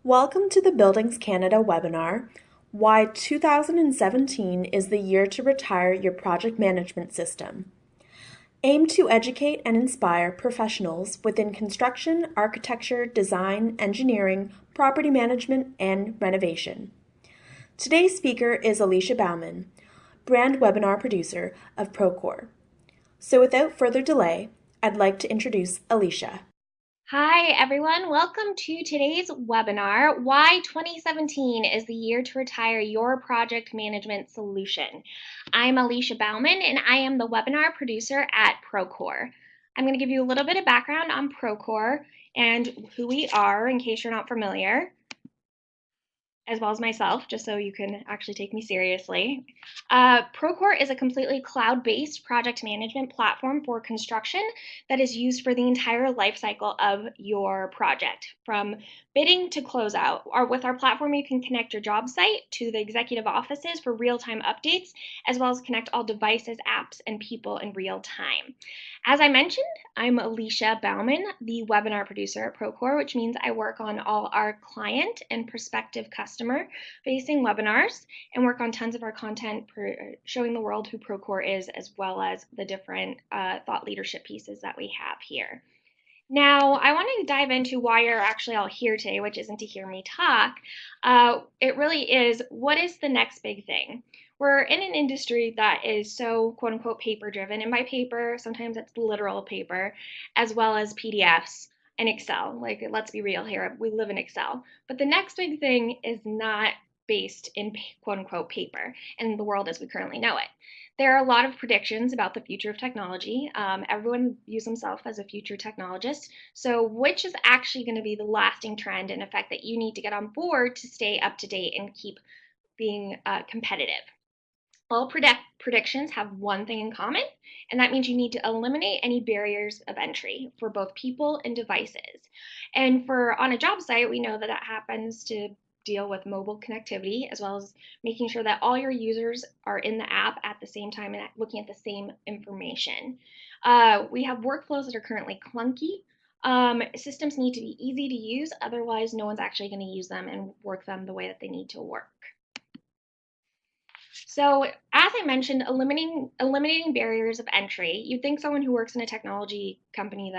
Welcome to the Buildings Canada webinar, Why 2017 is the Year to Retire Your Project Management System. Aim to educate and inspire professionals within construction, architecture, design, engineering, property management, and renovation. Today's speaker is Alicia Baumann, brand webinar producer of ProCore. So without further delay, I'd like to introduce Alicia. Hi, everyone. Welcome to today's webinar, Why 2017 is the Year to Retire Your Project Management Solution. I'm Alicia Baumann, and I am the webinar producer at ProCore. I'm going to give you a little bit of background on ProCore and who we are in case you're not familiar, as well as myself, just so you can actually take me seriously. ProCore is a completely cloud-based project management platform for construction that is used for the entire life cycle of your project, from bidding to closeout. With our platform, you can connect your job site to the executive offices for real-time updates, as well as connect all devices, apps, and people in real time. As I mentioned, I'm Alicia Baumann, the webinar producer at ProCore, which means I work on all our client and prospective customer-facing webinars and work on tons of our content showing the world who ProCore is, as well as the different thought leadership pieces that we have here. Now, I want to dive into why you're actually all here today, which isn't to hear me talk. It really is, what is the next big thing? We're in an industry that is so quote unquote paper driven, and by paper, sometimes it's literal paper, as well as PDFs and Excel. Like, let's be real here, we live in Excel. But the next big thing is not based in quote unquote paper and the world as we currently know it. There are a lot of predictions about the future of technology. Everyone views himself as a future technologist. So which is actually going to be the lasting trend and effect that you need to get on board to stay up to date and keep being competitive? All predictions have one thing in common, and that means you need to eliminate any barriers of entry for both people and devices. And for on a job site, we know that that happens to deal with mobile connectivity, as well as making sure that all your users are in the app at the same time and looking at the same information. We have workflows that are currently clunky. Systems need to be easy to use, otherwise no one's actually going to use them and work them the way that they need to work. So as I mentioned, eliminating barriers of entry. You'd think someone who works in a technology company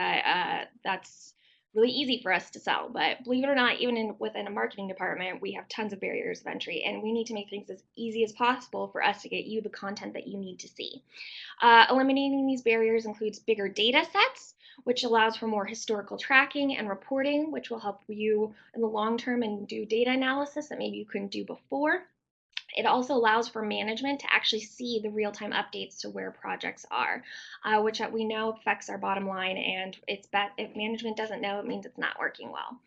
that's really easy for us to sell, but believe it or not, even within a marketing department, we have tons of barriers of entry, and we need to make things as easy as possible for us to get you the content that you need to see. Eliminating these barriers includes bigger data sets, which allows for more historical tracking and reporting, which will help you in the long term and do data analysis that maybe you couldn't do before. It also allows for management to actually see the real-time updates to where projects are, which we know affects our bottom line, and if management doesn't know, it means it's not working well.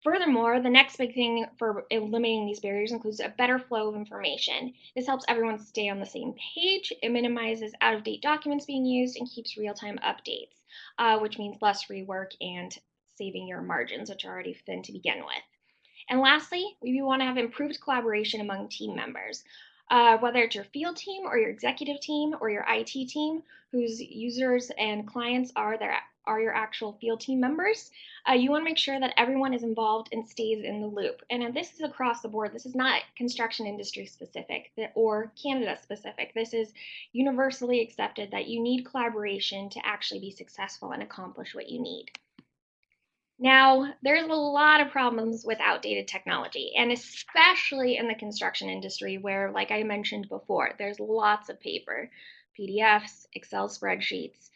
Furthermore, the next big thing for eliminating these barriers includes a better flow of information. This helps everyone stay on the same page, it minimizes out-of-date documents being used, and keeps real-time updates, which means less rework and saving your margins, which are already thin to begin with. And lastly, we want to have improved collaboration among team members. Whether it's your field team or your executive team or your IT team, whose users and clients are your actual field team members, you want to make sure that everyone is involved and stays in the loop. And this is across the board. This is not construction industry specific or Canada specific. This is universally accepted that you need collaboration to actually be successful and accomplish what you need. Now, there's a lot of problems with outdated technology, and especially in the construction industry where, like I mentioned before, there's lots of paper, PDFs, Excel spreadsheets,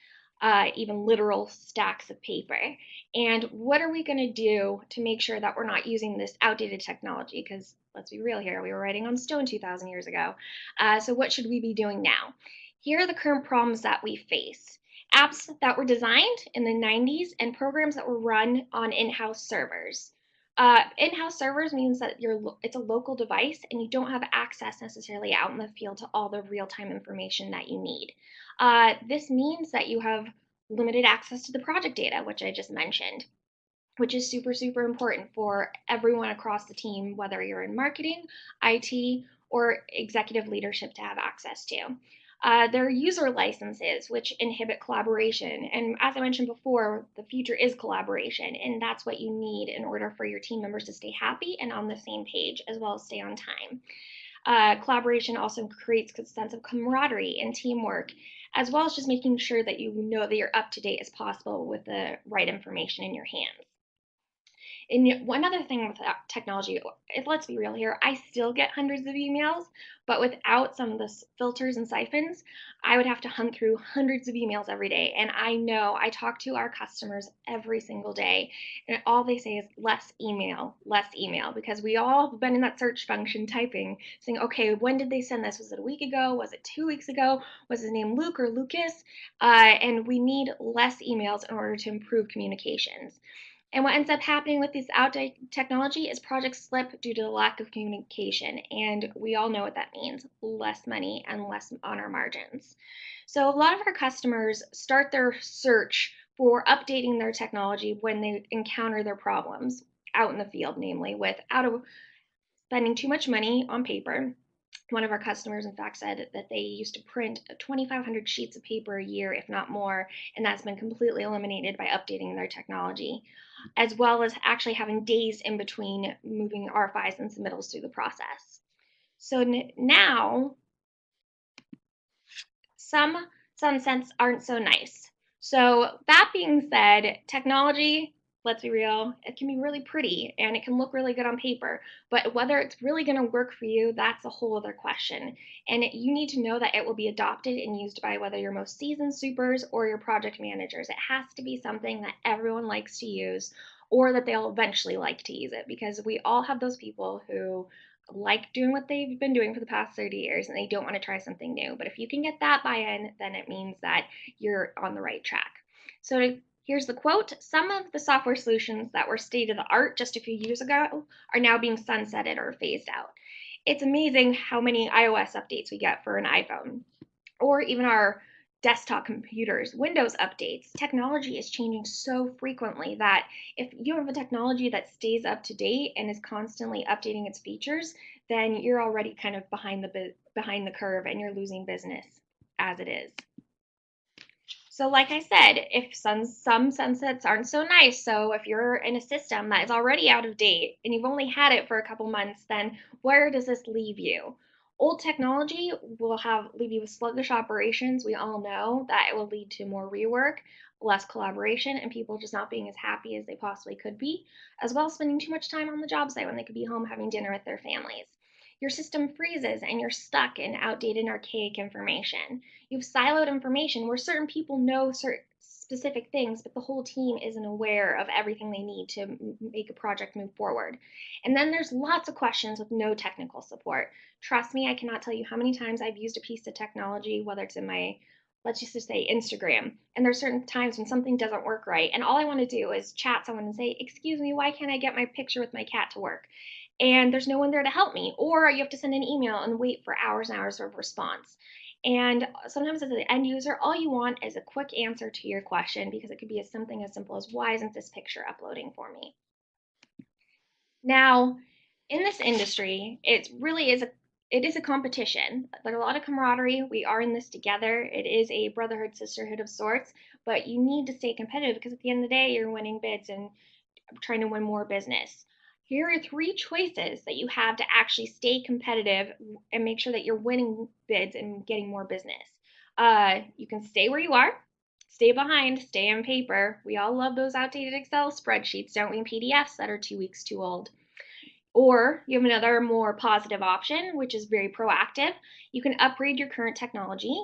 even literal stacks of paper. And what are we going to do to make sure that we're not using this outdated technology? Because let's be real here, we were writing on stone 2,000 years ago. So what should we be doing now? Here are the current problems that we face. Apps that were designed in the 90s and programs that were run on in-house servers. In-house servers means that it's a local device and you don't have access necessarily out in the field to all the real-time information that you need. This means that you have limited access to the project data, which I just mentioned, which is super, super important for everyone across the team, whether you're in marketing, IT, or executive leadership to have access to. There are user licenses, which inhibit collaboration. And as I mentioned before, the future is collaboration, and that's what you need in order for your team members to stay happy and on the same page, as well as stay on time. Collaboration also creates a sense of camaraderie and teamwork, as well as just making sure that you know that you're up to date as possible with the right information in your hands. And one other thing with technology, let's be real here, I still get hundreds of emails, but without some of the filters and siphons, I would have to hunt through hundreds of emails every day. And I know I talk to our customers every single day, and all they say is less email, because we all have been in that search function typing, saying, okay, when did they send this? Was it a week ago? Was it 2 weeks ago? Was his name Luke or Lucas? And we need less emails in order to improve communications. And what ends up happening with this outdated technology is projects slip due to the lack of communication. And we all know what that means: less money and less on our margins. So a lot of our customers start their search for updating their technology when they encounter their problems out in the field, namely with out of spending too much money on paper. One of our customers, in fact, said that they used to print 2,500 sheets of paper a year, if not more, and that's been completely eliminated by updating their technology, as well as actually having days in between moving RFIs and submittals through the process. So now some sunsets aren't so nice. So that being said, technology, let's be real, it can be really pretty and it can look really good on paper, but whether it's really going to work for you, that's a whole other question. And you need to know that it will be adopted and used by whether your most seasoned supers or your project managers. It has to be something that everyone likes to use, or that they'll eventually like to use it, because we all have those people who like doing what they've been doing for the past 30 years and they don't want to try something new. But if you can get that buy-in, then it means that you're on the right track. So here's the quote: some of the software solutions that were state of the art just a few years ago are now being sunsetted or phased out. It's amazing how many iOS updates we get for an iPhone, or even our desktop computers, Windows updates. Technology is changing so frequently that if you have a technology that stays up to date and is constantly updating its features, then you're already kind of behind the curve and you're losing business as it is. So like I said, if some sunsets aren't so nice, so if you're in a system that is already out of date and you've only had it for a couple months, then where does this leave you? Old technology will leave you with sluggish operations. We all know that it will lead to more rework, less collaboration, and people just not being as happy as they possibly could be, as well as spending too much time on the job site when they could be home having dinner with their families. Your system freezes and you're stuck in outdated and archaic information. You have siloed information where certain people know certain specific things, but the whole team isn't aware of everything they need to make a project move forward. And then there's lots of questions with no technical support. Trust me, I cannot tell you how many times I've used a piece of technology, whether it's in my, let's just say, Instagram, and there's certain times when something doesn't work right, and all I want to do is chat someone and say, excuse me, why can't I get my picture with my cat to work? And there's no one there to help me, or you have to send an email and wait for hours and hours of response. And sometimes as an end user, all you want is a quick answer to your question, because it could be something as simple as, why isn't this picture uploading for me? Now, in this industry, it is a competition. There's a lot of camaraderie. We are in this together. It is a brotherhood, sisterhood of sorts, but you need to stay competitive, because at the end of the day, you're winning bids and trying to win more business. Here are 3 choices that you have to actually stay competitive and make sure that you're winning bids and getting more business. You can stay where you are, stay behind, stay on paper. We all love those outdated Excel spreadsheets, don't we, and PDFs that are 2 weeks too old. Or you have another more positive option, which is very proactive. You can upgrade your current technology,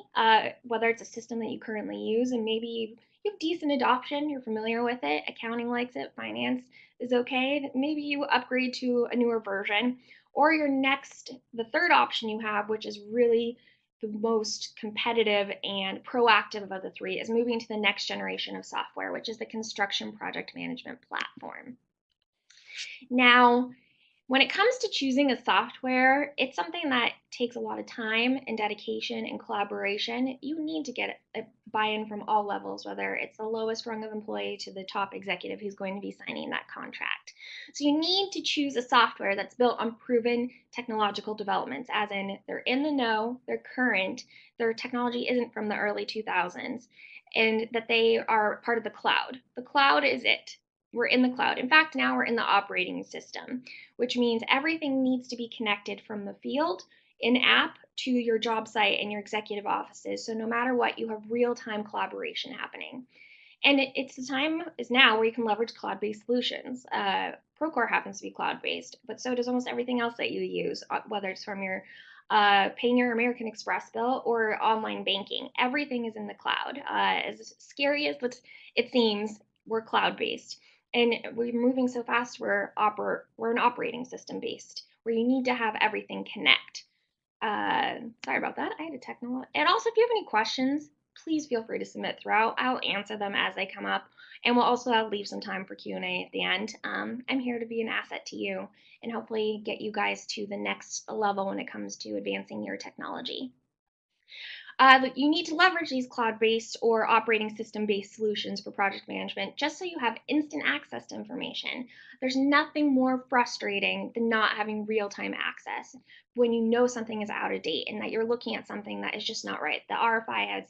whether it's a system that you currently use and maybe you have decent adoption, you're familiar with it, accounting likes it, finance is okay. Maybe you upgrade to a newer version. Or the third option you have, which is really the most competitive and proactive of the 3, is moving to the next generation of software, which is the construction project management platform. Now, When it comes to choosing a software, it's something that takes a lot of time and dedication and collaboration. You need to get a buy-in from all levels, whether it's the lowest rung of employee to the top executive who's going to be signing that contract. So you need to choose a software that's built on proven technological developments, as in they're in the know, they're current, their technology isn't from the early 2000s, and that they are part of the cloud. The cloud is it. We're in the cloud. In fact, now we're in the operating system, which means everything needs to be connected from the field in app to your job site and your executive offices. So no matter what, you have real-time collaboration happening. And it's the time is now where you can leverage cloud-based solutions. ProCore happens to be cloud-based, but so does almost everything else that you use, whether it's from your paying your American Express bill or online banking. Everything is in the cloud. As scary as it seems, we're cloud-based. And we're moving so fast, we're an operating system based, where you need to have everything connect. Sorry about that. I had a technical. And also, if you have any questions, please feel free to submit throughout. I'll answer them as they come up, and we'll also leave some time for Q&A at the end. I'm here to be an asset to you and hopefully get you guys to the next level when it comes to advancing your technology. You need to leverage these cloud-based or operating system-based solutions for project management just so you have instant access to information. There's nothing more frustrating than not having real-time access when you know something is out of date and that you're looking at something that is just not right. The RFI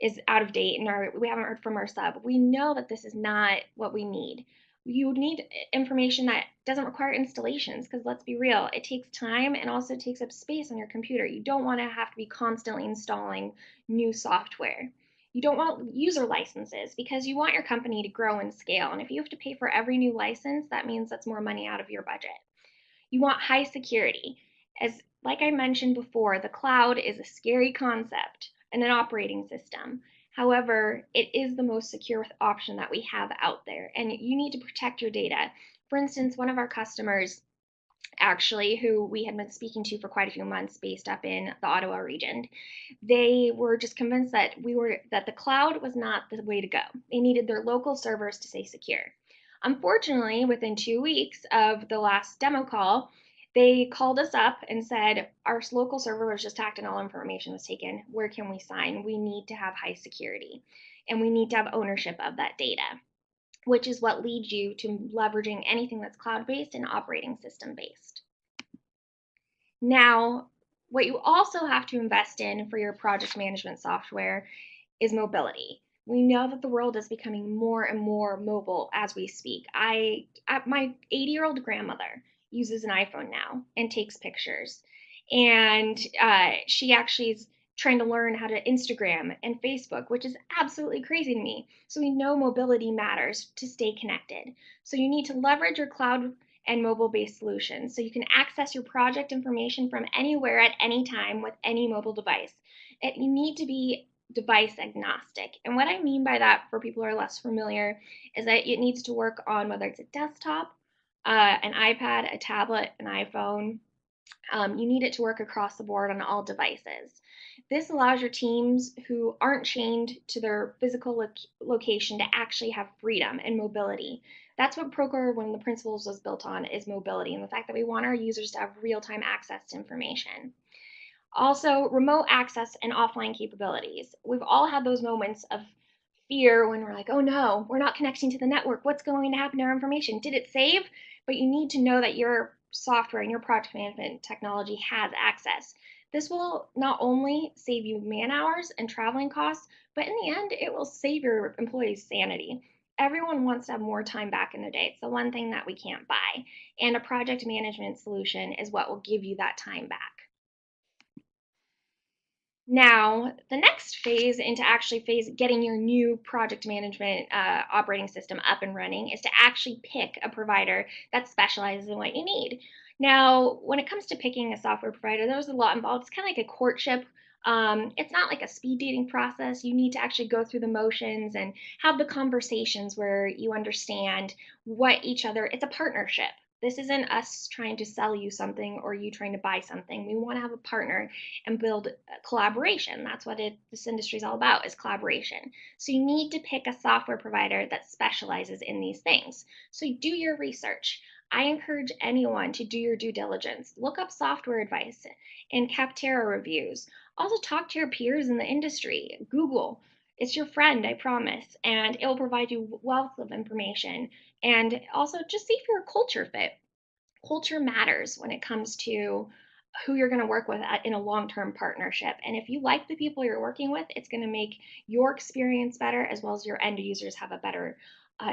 is out of date and we haven't heard from our sub. We know that this is not what we need. You need information that doesn't require installations, because let's be real, it takes time and also takes up space on your computer. You don't want to have to be constantly installing new software. You don't want user licenses because you want your company to grow and scale. And if you have to pay for every new license, that means that's more money out of your budget. You want high security. As like I mentioned before, the cloud is a scary concept and an operating system. However, it is the most secure option that we have out there, and you need to protect your data. For instance, one of our customers, actually, who we had been speaking to for quite a few months based up in the Ottawa region, they were just convinced that the cloud was not the way to go. They needed their local servers to stay secure. Unfortunately, within 2 weeks of the last demo call, they called us up and said, our local server was just hacked and all information was taken. Where can we sign? We need to have high security and we need to have ownership of that data, which is what leads you to leveraging anything that's cloud-based and operating system-based. Now, what you also have to invest in for your project management software is mobility. We know that the world is becoming more and more mobile as we speak. My 80-year-old grandmother uses an iPhone now and takes pictures. And she actually is trying to learn how to Instagram and Facebook, which is absolutely crazy to me. So we know mobility matters to stay connected. So you need to leverage your cloud and mobile-based solutions so you can access your project information from anywhere at any time with any mobile device. You need to be device agnostic. And what I mean by that, for people who are less familiar, is that it needs to work on whether it's a desktop, an iPad, a tablet, an iPhone. You need it to work across the board on all devices. This allows your teams who aren't chained to their physical location to actually have freedom and mobility. That's what ProCore, one of the principles was built on, is mobility, and the fact that we want our users to have real-time access to information. Also, remote access and offline capabilities. We've all had those moments of fear when we're like, oh no, we're not connecting to the network. What's going to happen to our information? Did it save? But you need to know that your software and your project management technology has access. This will not only save you man hours and traveling costs, but in the end, it will save your employees' sanity. Everyone wants to have more time back in their day. It's the one thing that we can't buy. And a project management solution is what will give you that time back. Now, the next phase into getting your new project management operating system up and running is to actually pick a provider that specializes in what you need. Now, when it comes to picking a software provider, there's a lot involved. It's kind of like a courtship. It's not like a speed dating process. You need to actually go through the motions and have the conversations where you understand what each other, it's a partnership. This isn't us trying to sell you something or you trying to buy something. We want to have a partner and build collaboration. That's what this industry is all about, is collaboration. So you need to pick a software provider that specializes in these things. So you do your research. I encourage anyone to do your due diligence. Look up software advice and Capterra reviews. Also, talk to your peers in the industry. Google. It's your friend, I promise, and it will provide you wealth of information. And also, just see if you're a culture fit. Culture matters when it comes to who you're going to work with in a long-term partnership. And if you like the people you're working with, it's going to make your experience better, as well as your end users have a better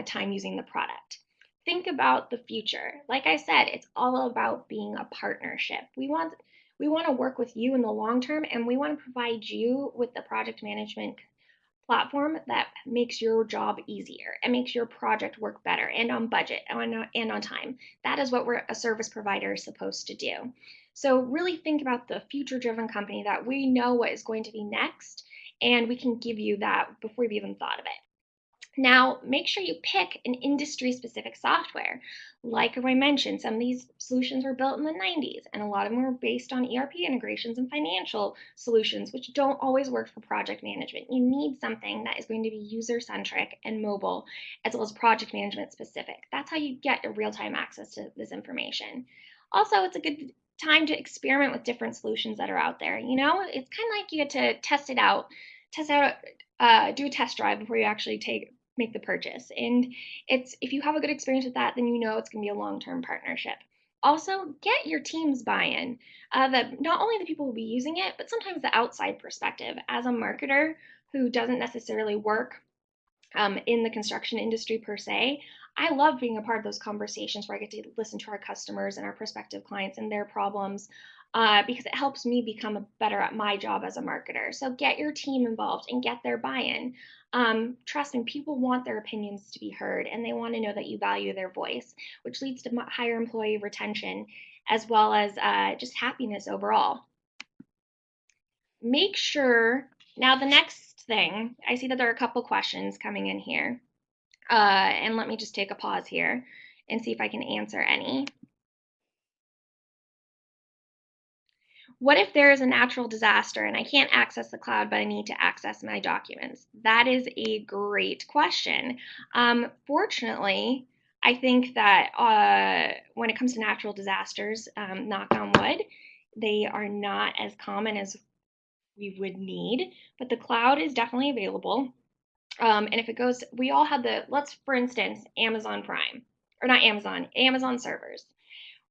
time using the product. Think about the future. Like I said, it's all about being a partnership. We want to work with you in the long term, and we want to provide you with the project management platform that makes your job easier and makes your project work better and on budget and on time. That is what a service provider is supposed to do. So really think about the future-driven company that we know what is going to be next, and we can give you that before you've even thought of it. Now, make sure you pick an industry-specific software. Like I mentioned, some of these solutions were built in the 90s, and a lot of them were based on ERP integrations and financial solutions, which don't always work for project management. You need something that is going to be user-centric and mobile, as well as project management specific. That's how you get a real-time access to this information. Also, it's a good time to experiment with different solutions that are out there. It's kind of like you get to test out, do a test drive before you actually make the purchase. And if you have a good experience with that, then it's going to be a long-term partnership. Also, get your team's buy-in. That not only the people who will be using it, but sometimes the outside perspective. As a marketer who doesn't necessarily work in the construction industry per se, I love being a part of those conversations where I get to listen to our customers and our prospective clients and their problems, because it helps me become better at my job as a marketer. So get your team involved and get their buy-in. Trust me, people want their opinions to be heard, and they want to know that you value their voice, which leads to higher employee retention, as well as just happiness overall. Make sure, now the next thing, I see that there are a couple questions coming in here. And let me just take a pause here and see if I can answer any. What if there is a natural disaster and I can't access the cloud, but I need to access my documents? That is a great question. Fortunately, I think that when it comes to natural disasters, knock on wood, they are not as common as we would need, but the cloud is definitely available. And if it goes, we all have let's, for instance, Amazon Prime, or not Amazon, Amazon servers.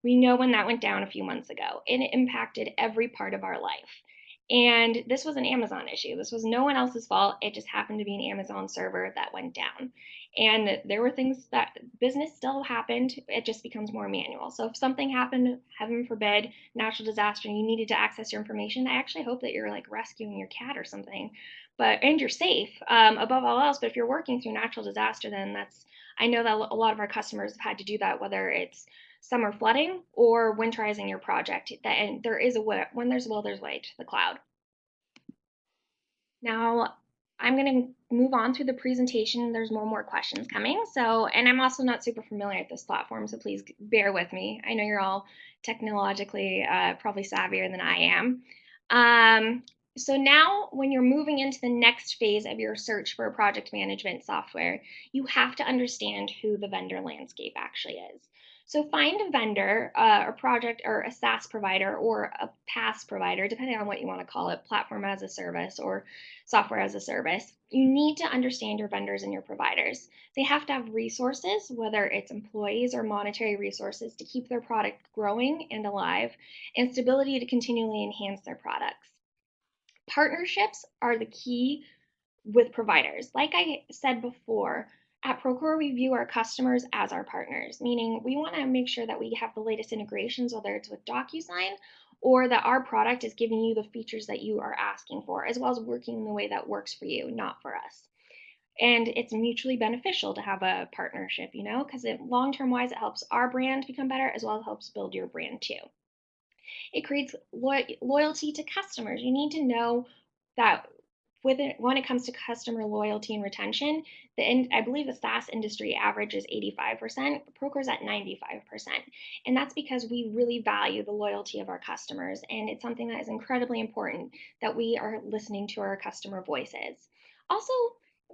We know when that went down a few months ago, and it impacted every part of our life. And this was an Amazon issue. This was no one else's fault. It just happened to be an Amazon server that went down. And there were things that business still happened. It just becomes more manual. So if something happened, heaven forbid, natural disaster, and you needed to access your information, I actually hope that you're like rescuing your cat or something, and you're safe above all else. But if you're working through natural disaster, then I know that a lot of our customers have had to do that, whether it's summer flooding or winterizing your project. And there is when there's a will, there's a way to the cloud. Now, I'm going to move on through the presentation. There's more questions coming. And I'm also not super familiar with this platform, so please bear with me. I know you're all technologically probably savvier than I am. So now when you're moving into the next phase of your search for a project management software, you have to understand who the vendor landscape actually is. So find a vendor, or project, or a SaaS provider, or a PaaS provider, depending on what you want to call it, platform as a service or software as a service. You need to understand your vendors and your providers. They have to have resources, whether it's employees or monetary resources, to keep their product growing and alive, and stability to continually enhance their products. Partnerships are the key with providers. Like I said before, at ProCore, we view our customers as our partners, meaning we want to make sure that we have the latest integrations, whether it's with DocuSign or that our product is giving you the features that you are asking for, as well as working in the way that works for you, not for us. And it's mutually beneficial to have a partnership, because long-term wise, it helps our brand become better, as well as helps build your brand too. It creates loyalty to customers. You need to know that when it comes to customer loyalty and retention, I believe the SaaS industry average is 85%, Procore's at 95%. And that's because we really value the loyalty of our customers. And it's something that is incredibly important that we are listening to our customer voices. Also,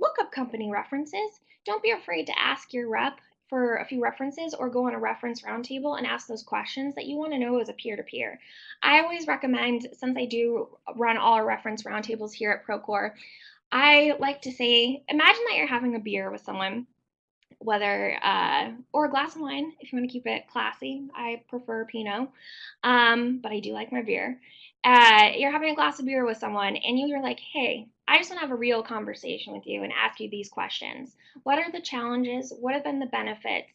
look up company references. Don't be afraid to ask your rep for a few references or go on a reference roundtable and ask those questions that you want to know as a peer-to-peer. I always recommend, since I do run all our reference roundtables here at ProCore, I like to say, imagine that you're having a beer with someone, whether or a glass of wine if you want to keep it classy. I prefer Pinot, but I do like my beer. You're having a glass of beer with someone, and you're like, "Hey, I just want to have a real conversation with you and ask you these questions. What are the challenges? What have been the benefits?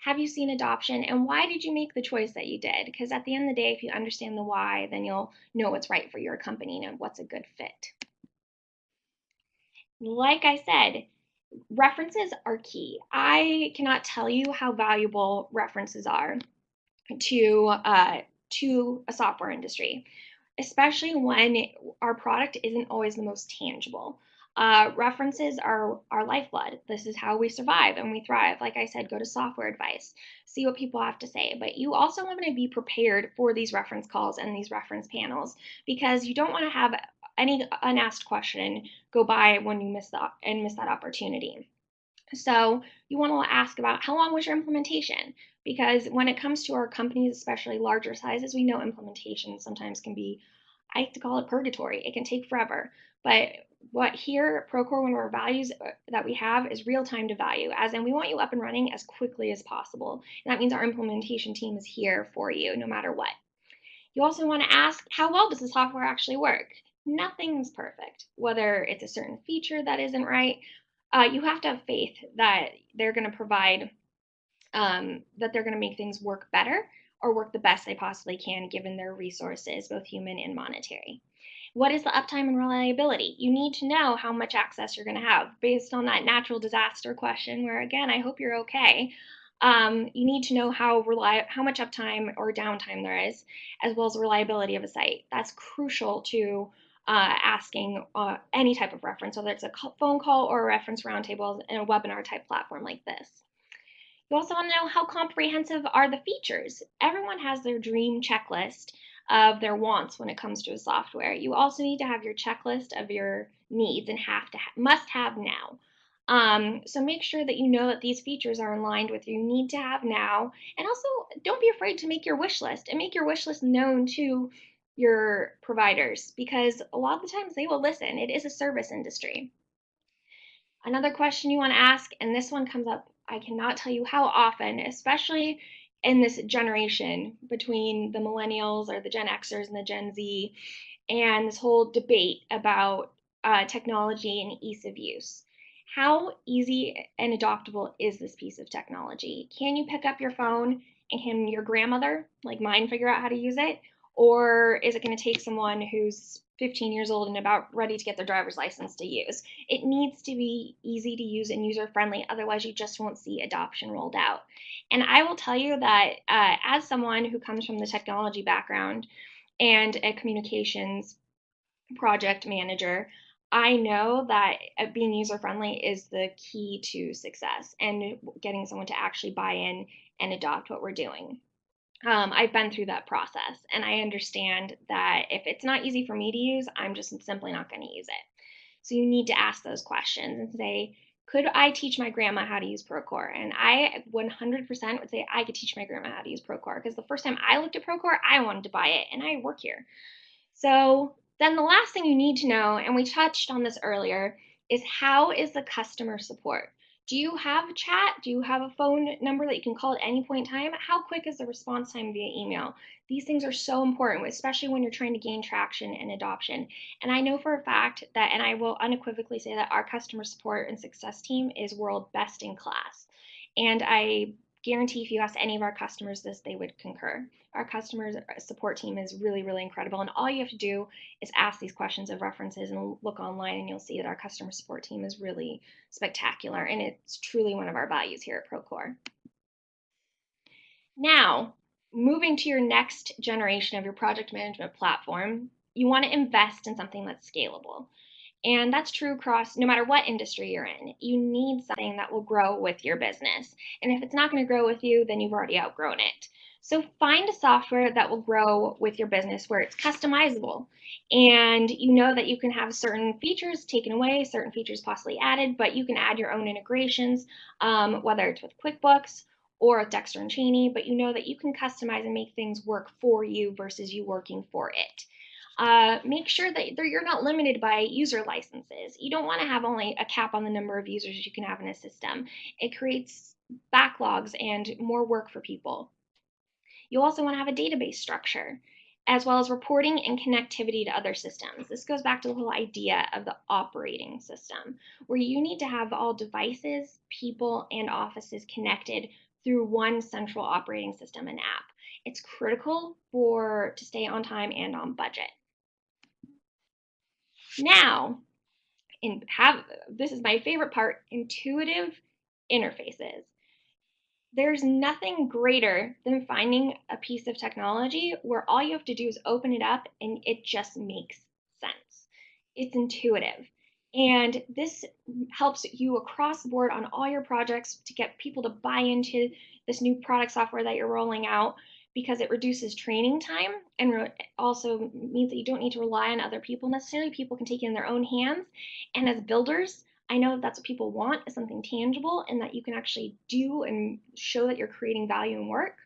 Have you seen adoption? And why did you make the choice that you did?" Because at the end of the day, if you understand the why, then you'll know what's right for your company and what's a good fit. Like I said, references are key. I cannot tell you how valuable references are to a software industry, especially when our product isn't always the most tangible. References are our lifeblood. This is how we survive and we thrive. Like I said, go to software advice, see what people have to say. But you also want to be prepared for these reference calls and these reference panels, because you don't want to have any unasked question go by when you miss that opportunity. So you want to ask about how long was your implementation? Because when it comes to our companies, especially larger sizes, we know implementation sometimes can be, I like to call it purgatory. It can take forever. But what here at Procore, one of our values that we have is real time to value, as in we want you up and running as quickly as possible. And that means our implementation team is here for you no matter what. You also want to ask, how well does the software actually work? Nothing's perfect. Whether it's a certain feature that isn't right, you have to have faith that they're going to provide, that they're going to make things work better or work the best they possibly can given their resources, both human and monetary. What is the uptime and reliability? You need to know how much access you're going to have based on that natural disaster question, where again, I hope you're okay. You need to know how much uptime or downtime there is, as well as the reliability of a site. That's crucial to asking any type of reference, whether it's a phone call or a reference roundtable in a webinar type platform like this. You also want to know how comprehensive are the features. Everyone has their dream checklist of their wants when it comes to a software. You also need to have your checklist of your needs and must have now. So make sure that you know that these features are aligned with your need to have now. And also don't be afraid to make your wish list and make your wish list known to your providers, because a lot of the times they will listen. It is a service industry. Another question you want to ask, and this one comes up, I cannot tell you how often, especially in this generation between the millennials or the Gen Xers and the Gen Z, and this whole debate about technology and ease of use. How easy and adoptable is this piece of technology? Can you pick up your phone and can your grandmother, like mine, figure out how to use it? Or is it going to take someone who's 15 years old and about ready to get their driver's license to use? It needs to be easy to use and user friendly, otherwise you just won't see adoption rolled out. And I will tell you that as someone who comes from the technology background and a communications project manager, I know that being user friendly is the key to success and getting someone to actually buy in and adopt what we're doing. I've been through that process, and I understand that if it's not easy for me to use, I'm just simply not going to use it. So you need to ask those questions and say, could I teach my grandma how to use ProCore? And I 100% would say I could teach my grandma how to use ProCore, because the first time I looked at ProCore, I wanted to buy it, and I work here. So then the last thing you need to know, and we touched on this earlier, is how is the customer support? Do you have a chat? Do you have a phone number that you can call at any point in time? How quick is the response time via email? These things are so important, especially when you're trying to gain traction and adoption. And I know for a fact that, and I will unequivocally say that our customer support and success team is world best in class. And I guarantee if you ask any of our customers this, they would concur. Our customer support team is really, really incredible. And all you have to do is ask these questions of references and look online, and you'll see that our customer support team is really spectacular. And it's truly one of our values here at ProCore. Now, moving to your next generation of your project management platform, you want to invest in something that's scalable. And that's true across no matter what industry you're in. You need something that will grow with your business. And if it's not going to grow with you, then you've already outgrown it. So find a software that will grow with your business where it's customizable and you know that you can have certain features taken away, certain features possibly added, but you can add your own integrations, whether it's with QuickBooks or with Dexter and Cheney, but you know that you can customize and make things work for you versus you working for it. Make sure that you're not limited by user licenses. You don't want to have only a cap on the number of users you can have in a system. It creates backlogs and more work for people. You also want to have a database structure, as well as reporting and connectivity to other systems. This goes back to the whole idea of the operating system, where you need to have all devices, people, and offices connected through one central operating system and app. It's critical to stay on time and on budget. Now, this is my favorite part, intuitive interfaces. There's nothing greater than finding a piece of technology where all you have to do is open it up and it just makes sense. It's intuitive. And this helps you across the board on all your projects to get people to buy into this new product software that you're rolling out because it reduces training time and also means that you don't need to rely on other people necessarily. People can take it in their own hands. And as builders, I know that's what people want, is something tangible and that you can actually do and show that you're creating value and work.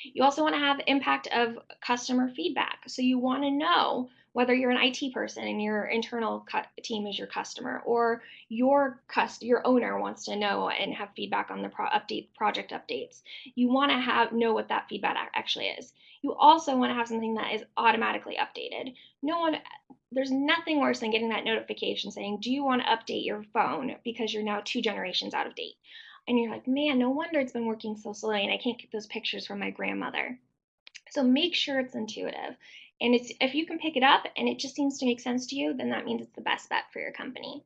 You also want to have impact of customer feedback. So you want to know whether you're an IT person and your internal team is your customer, or your owner wants to know and have feedback on the project updates. You want to know what that feedback actually is. You also want to have something that is automatically updated. There's nothing worse than getting that notification saying, do you want to update your phone because you're now 2 generations out of date? And you're like, man, no wonder it's been working so slowly and I can't get those pictures from my grandmother. So make sure it's intuitive. And if you can pick it up and it just seems to make sense to you, then that means it's the best bet for your company.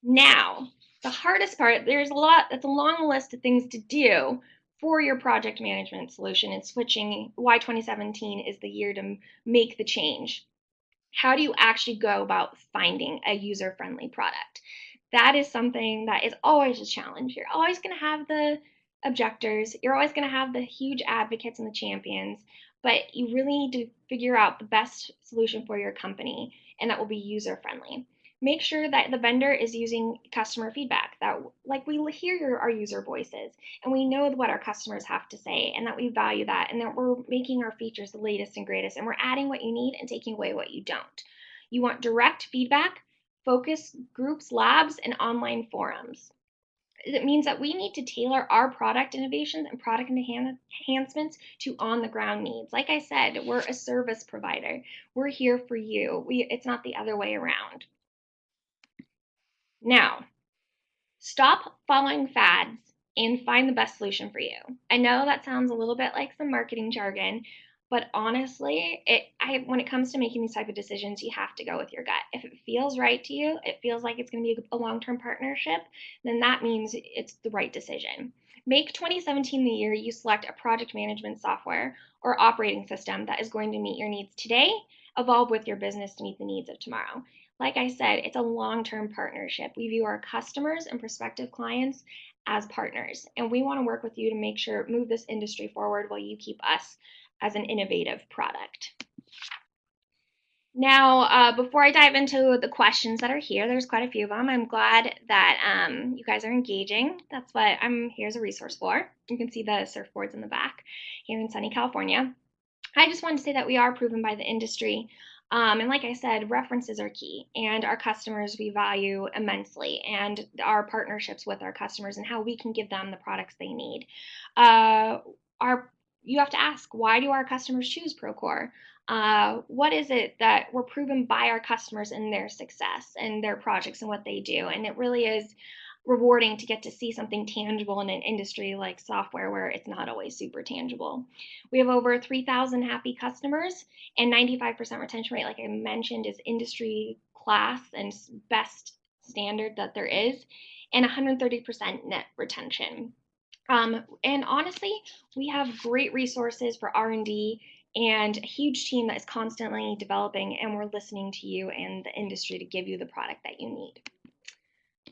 Now, the hardest part, it's a long list of things to do for your project management solution, and switching why 2017 is the year to make the change. How do you actually go about finding a user-friendly product? That is something that is always a challenge. You're always going to have the objectors, you're always going to have the huge advocates and the champions, but you really need to figure out the best solution for your company, and that will be user-friendly. Make sure that the vendor is using customer feedback, that like we hear our user voices and we know what our customers have to say, and that we value that, and that we're making our features the latest and greatest, and we're adding what you need and taking away what you don't. You want direct feedback, focus groups, labs, and online forums. It means that we need to tailor our product innovations and product enhancements to on-the-ground needs. Like I said, we're a service provider. We're here for you. It's not the other way around. Now, stop following fads and find the best solution for you. I know that sounds a little bit like some marketing jargon, but honestly, when it comes to making these type of decisions, you have to go with your gut. If it feels right to you, it feels like it's going to be a long-term partnership, then that means it's the right decision. Make 2017 the year you select a project management software or operating system that is going to meet your needs today, evolve with your business to meet the needs of tomorrow. Like I said, it's a long-term partnership. We view our customers and prospective clients as partners, and we want to work with you to move this industry forward while you keep us as an innovative product. Now, before I dive into the questions that are here, there's quite a few of them. I'm glad that you guys are engaging. That's what I'm here as a resource for. You can see the surfboards in the back here in sunny California. I just wanted to say that we are proven by the industry. And like I said, references are key, and our customers we value immensely, and our partnerships with our customers and how we can give them the products they need. You have to ask, why do our customers choose ProCore? What is it that we're proven by our customers in their success and their projects and what they do? And it really is rewarding to get to see something tangible in an industry like software where it's not always super tangible. We have over 3,000 happy customers, and 95% retention rate, like I mentioned, is industry class and best standard that there is, and 130% net retention. And honestly, we have great resources for R&D and a huge team that is constantly developing, and we're listening to you and the industry to give you the product that you need.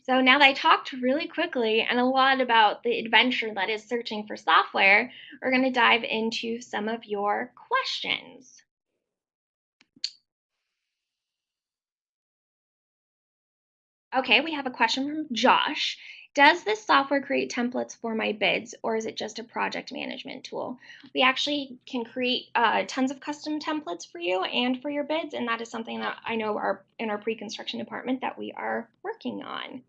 So now that I talked really quickly and a lot about the adventure that is searching for software, we're going to dive into some of your questions. Okay, we have a question from Josh. Does this software create templates for my bids, or is it just a project management tool? We actually can create tons of custom templates for you and for your bids, and that is something that I know in our pre-construction department that we are working on.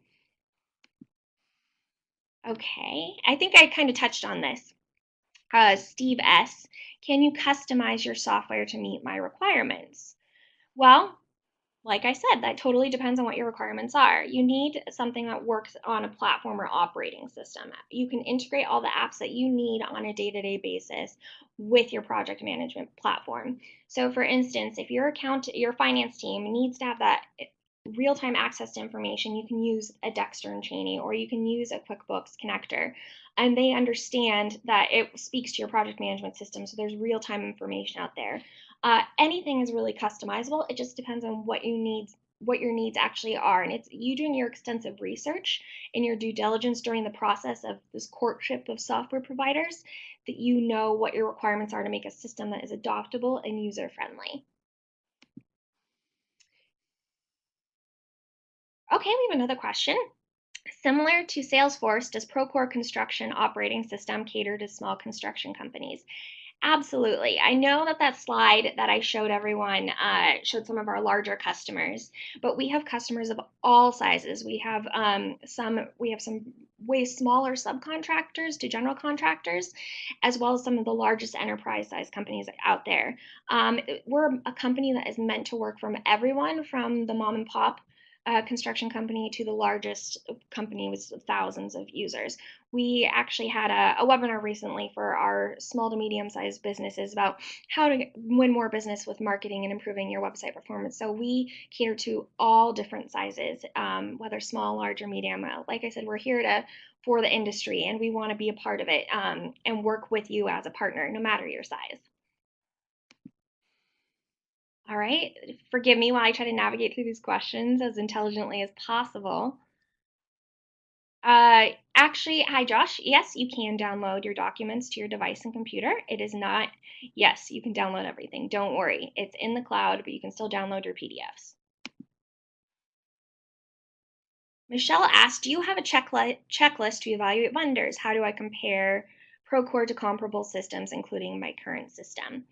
Okay, I think I kind of touched on this. Steve S., can you customize your software to meet my requirements? Well, like I said, that totally depends on what your requirements are. You need something that works on a platform or operating system. You can integrate all the apps that you need on a day-to-day basis with your project management platform. So for instance, if your finance team needs to have that real-time access to information, you can use a Dexter and Cheney, or you can use a QuickBooks connector, and they understand that it speaks to your project management system, so there's real-time information out there. Anything is really customizable. It just depends on what your needs actually are, and it's you doing your extensive research and your due diligence during the process of this courtship of software providers that you know what your requirements are to make a system that is adoptable and user friendly. Okay, we have another question. Similar to Salesforce, does ProCore construction operating system cater to small construction companies? Absolutely. I know that that slide that I showed everyone showed some of our larger customers, but we have customers of all sizes. We have some way smaller subcontractors to general contractors, as well as some of the largest enterprise size companies out there. We're a company that is meant to work from everyone, from the mom and pop construction company to the largest company with thousands of users. We actually had a webinar recently for our small to medium sized businesses about how to win more business with marketing and improving your website performance. So we cater to all different sizes, whether small, large, or medium. Like I said, we're here for the industry, and we want to be a part of it, and work with you as a partner, no matter your size. All right, forgive me while I try to navigate through these questions as intelligently as possible. Actually, hi Josh. Yes, you can download your documents to your device and computer. It is not, yes, you can download everything. Don't worry. It's in the cloud, but you can still download your PDFs. Michelle asked, do you have a checklist to evaluate vendors? How do I compare Procore to comparable systems, including my current system?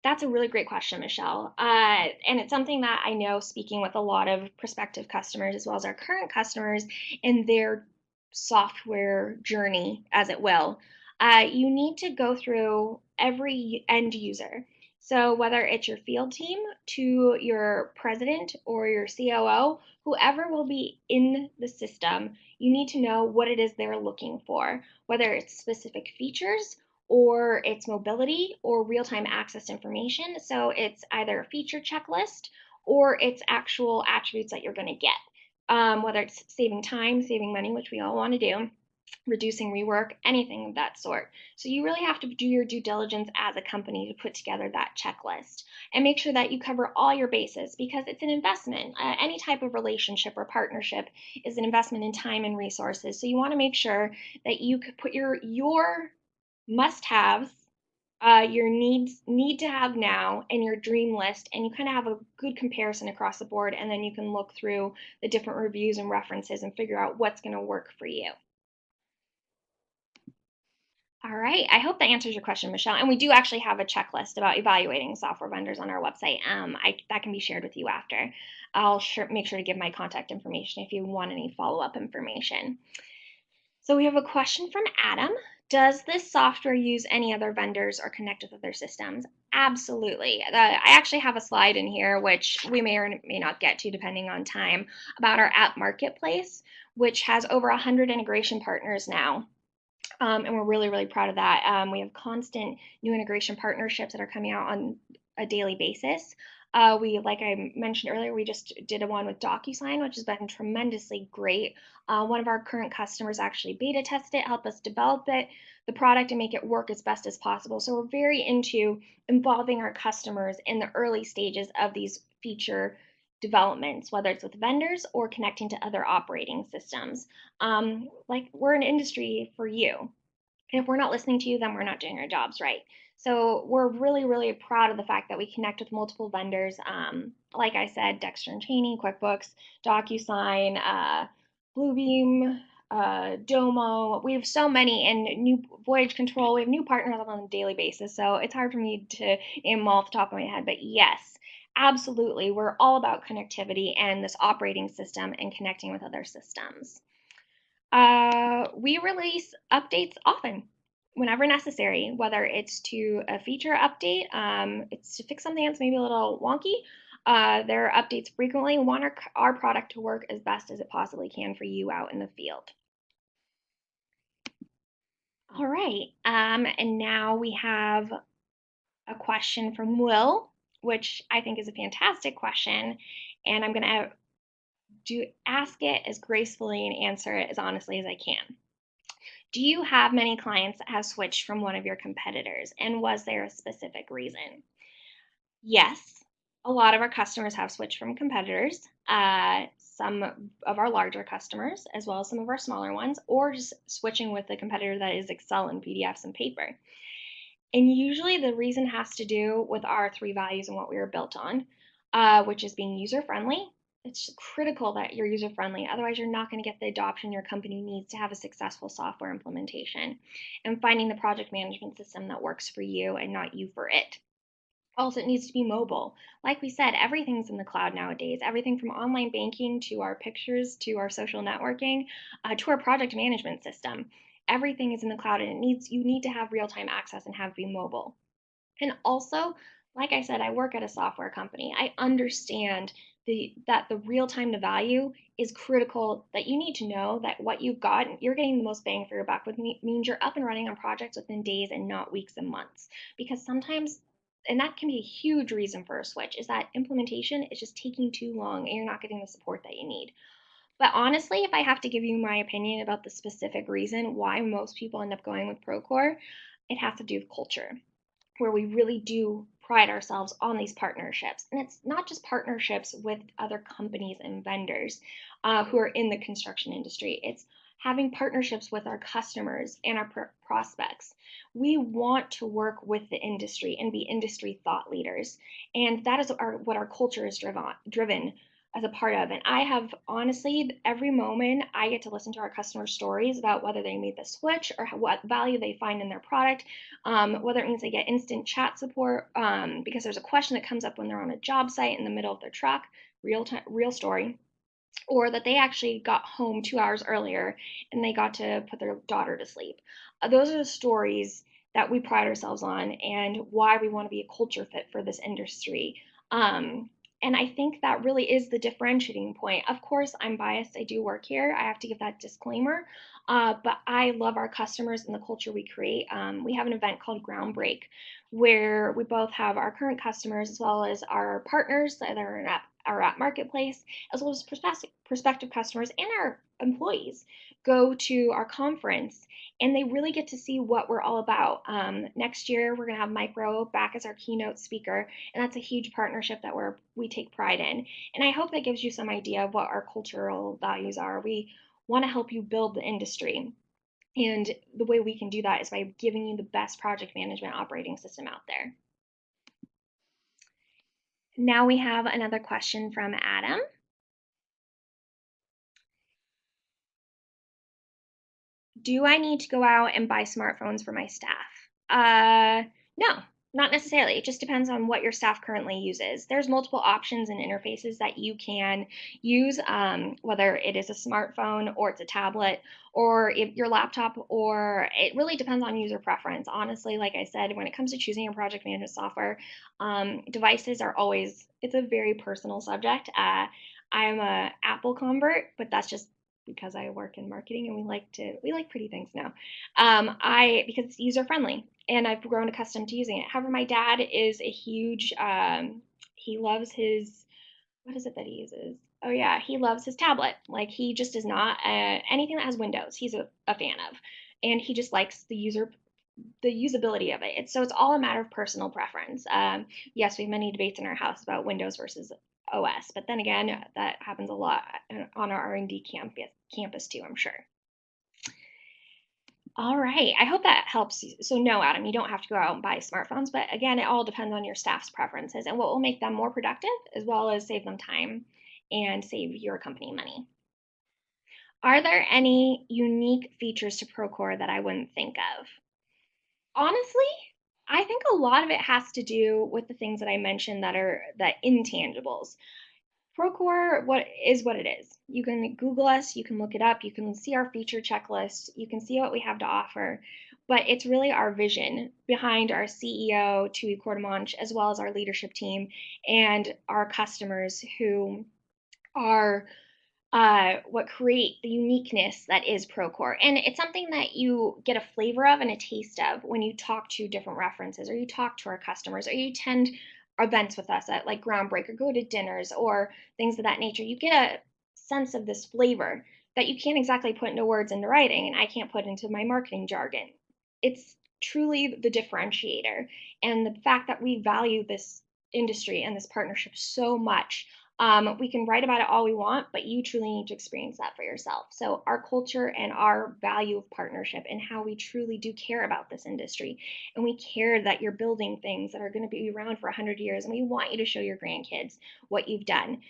That's a really great question, Michelle. And it's something that I know, speaking with a lot of prospective customers as well as our current customers in their software journey, as it will, you need to go through every end user. So whether it's your field team to your president or your COO, whoever will be in the system, you need to know what it is they're looking for, whether it's specific features or it's mobility or real-time access information. So it's either a feature checklist or it's actual attributes that you're going to get. Whether it's saving time, saving money, which we all want to do, reducing rework, anything of that sort. So you really have to do your due diligence as a company to put together that checklist and make sure that you cover all your bases, because it's an investment. Any type of relationship or partnership is an investment in time and resources. So you want to make sure that you could put your must-haves, your need to have now, and your dream list, and you kind of have a good comparison across the board, and then you can look through the different reviews and references and figure out what's going to work for you. All right, I hope that answers your question, Michelle. And we do actually have a checklist about evaluating software vendors on our website. That can be shared with you after. I'll make sure to give my contact information if you want any follow-up information. So we have a question from Adam. Does this software use any other vendors or connect with other systems? Absolutely. I actually have a slide in here, which we may or may not get to depending on time, about our app marketplace, which has over 100 integration partners now. And we're really, really proud of that. We have constant new integration partnerships that are coming out on a daily basis. Like I mentioned earlier, we just did a one with DocuSign, which has been tremendously great. One of our current customers actually beta tested it, helped us develop the product, and make it work as best as possible. So we're very into involving our customers in the early stages of these feature developments, whether it's with vendors or connecting to other operating systems. Like we're an industry for you. And if we're not listening to you, then we're not doing our jobs right. So we're really, really proud of the fact that we connect with multiple vendors. Like I said, Dexter and Cheney, QuickBooks, DocuSign, Bluebeam, Domo. We have so many, and new Voyage Control. We have new partners on a daily basis. So it's hard for me to name them all off the top of my head. But yes, absolutely, we're all about connectivity and this operating system and connecting with other systems. We release updates often, whenever necessary, whether it's to a feature update, it's to fix something that's maybe a little wonky. There are updates frequently. We want our product to work as best as it possibly can for you out in the field. All right, and now we have a question from Will, which I think is a fantastic question, and I'm going to ask it as gracefully and answer it as honestly as I can. Do you have many clients that have switched from one of your competitors, and was there a specific reason? Yes, a lot of our customers have switched from competitors, some of our larger customers, as well as some of our smaller ones, or just switching with a competitor that is Excel and PDFs and paper. And usually the reason has to do with our three values and what we were built on, which is being user friendly. It's critical that you're user friendly. Otherwise, you're not going to get the adoption your company needs to have a successful software implementation, and finding the project management system that works for you and not you for it. Also, it needs to be mobile. Like we said, everything's in the cloud nowadays. Everything from online banking to our pictures to our social networking to our project management system. Everything is in the cloud, and you need to have real-time access and have it be mobile. And also, like I said, I work at a software company. I understand that the real time to value is critical, that you need to know that what you've got, you're getting the most bang for your buck, which means you're up and running on projects within days and not weeks and months. Because sometimes, and that can be a huge reason for a switch, is that implementation is just taking too long and you're not getting the support that you need. But honestly, if I have to give you my opinion about the specific reason why most people end up going with ProCore, it has to do with culture, where we really do pride ourselves on these partnerships. And it's not just partnerships with other companies and vendors who are in the construction industry. It's having partnerships with our customers and our prospects. We want to work with the industry and be industry thought leaders. And that is what our culture is driven as a part of. And I have honestly, every moment I get to listen to our customer stories about whether they made the switch or what value they find in their product, whether it means they get instant chat support because there's a question that comes up when they're on a job site in the middle of their truck, real story, or that they actually got home 2 hours earlier and they got to put their daughter to sleep. Those are the stories that we pride ourselves on and why we want to be a culture fit for this industry. And I think that really is the differentiating point. Of course, I'm biased. I do work here. I have to give that disclaimer. But I love our customers and the culture we create. We have an event called Groundbreak, where we both have our current customers as well as our partners that are in our app marketplace, as well as prospective customers and our employees go to our conference, and they really get to see what we're all about. Next year, we're going to have Micro back as our keynote speaker, and that's a huge partnership that we take pride in. And I hope that gives you some idea of what our cultural values are. We want to help you build the industry. And the way we can do that is by giving you the best project management operating system out there. Now we have another question from Adam. Do I need to go out and buy smartphones for my staff? No, not necessarily. It just depends on what your staff currently uses. There's multiple options and interfaces that you can use, whether it is a smartphone or it's a tablet or if your laptop, or it really depends on user preference. Honestly, like I said, when it comes to choosing your project management software, devices are always, it's a very personal subject. I'm a Apple convert, but that's just because I work in marketing and we like pretty things now. Because it's user friendly and I've grown accustomed to using it. However, my dad is a huge he loves his, what is it that he uses? Oh yeah, he loves his tablet. Like he just is not anything that has Windows. He's a fan of, and he just likes the usability of it. It's all a matter of personal preference. Yes, we have many debates in our house about Windows versus OS. But then again, that happens a lot on our R&D campus too, I'm sure. All right, I hope that helps. So no, Adam, you don't have to go out and buy smartphones, but again, it all depends on your staff's preferences and what will make them more productive, as well as save them time and save your company money. Are there any unique features to Procore that I wouldn't think of? Honestly, I think a lot of it has to do with the things that I mentioned that are the intangibles. Procore what it is. You can Google us, you can look it up, you can see our feature checklist, you can see what we have to offer. But it's really our vision behind our CEO, Tui Cordemonch, as well as our leadership team and our customers who are what create the uniqueness that is Procore. And it's something that you get a flavor of and a taste of when you talk to different references, or you talk to our customers, or you attend events with us at like Groundbreak, or go to dinners or things of that nature. You get a sense of this flavor that you can't exactly put into words into writing, and I can't put into my marketing jargon. It's truly the differentiator. And the fact that we value this industry and this partnership so much, we can write about it all we want, but you truly need to experience that for yourself. So our culture and our value of partnership and how we truly do care about this industry, and we care that you're building things that are going to be around for 100 years, and we want you to show your grandkids what you've done.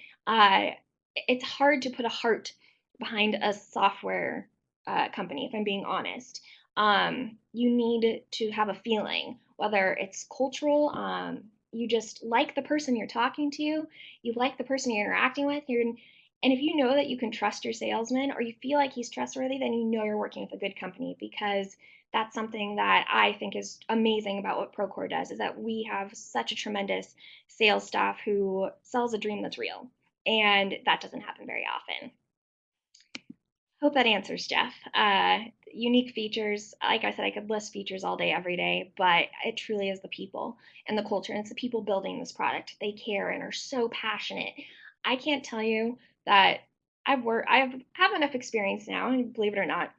It's hard to put a heart behind a software company, if I'm being honest. You need to have a feeling, whether it's cultural, you just like the person you're talking to, you like the person you're interacting with, and if you know that you can trust your salesman, or you feel like he's trustworthy, then you know you're working with a good company, because that's something that I think is amazing about what Procore does, is that we have such a tremendous sales staff who sells a dream that's real, and that doesn't happen very often. Hope that answers, Jeff. Unique features, like I said, I could list features all day, every day, but it truly is the people and the culture, and it's the people building this product. They care and are so passionate. I can't tell you that I have enough experience now, and believe it or not,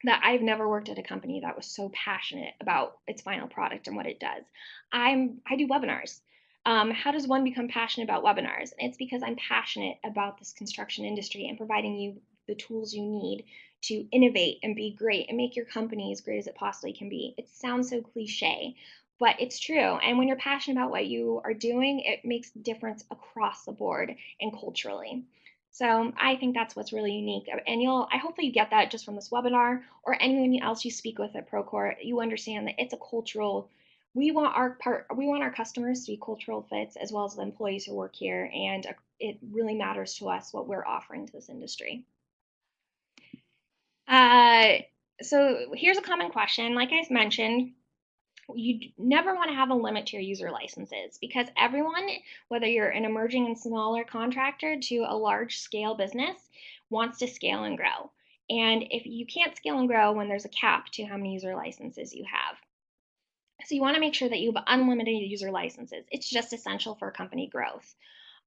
that I've never worked at a company that was so passionate about its final product and what it does. I do webinars. How does one become passionate about webinars? It's because I'm passionate about this construction industry and providing you the tools you need to innovate and be great and make your company as great as it possibly can be. It sounds so cliche, but it's true. And when you're passionate about what you are doing, it makes a difference across the board and culturally. So I think that's what's really unique. And I hopefully you get that just from this webinar, or anyone else you speak with at Procore. You understand that it's a cultural, we want our customers to be cultural fits, as well as the employees who work here, and it really matters to us what we're offering to this industry. So here's a common question. Like I mentioned, you never want to have a limit to your user licenses, because everyone, whether you're an emerging and smaller contractor to a large scale business, wants to scale and grow. And if you can't scale and grow when there's a cap to how many user licenses you have. So you want to make sure that you have unlimited user licenses. It's just essential for company growth.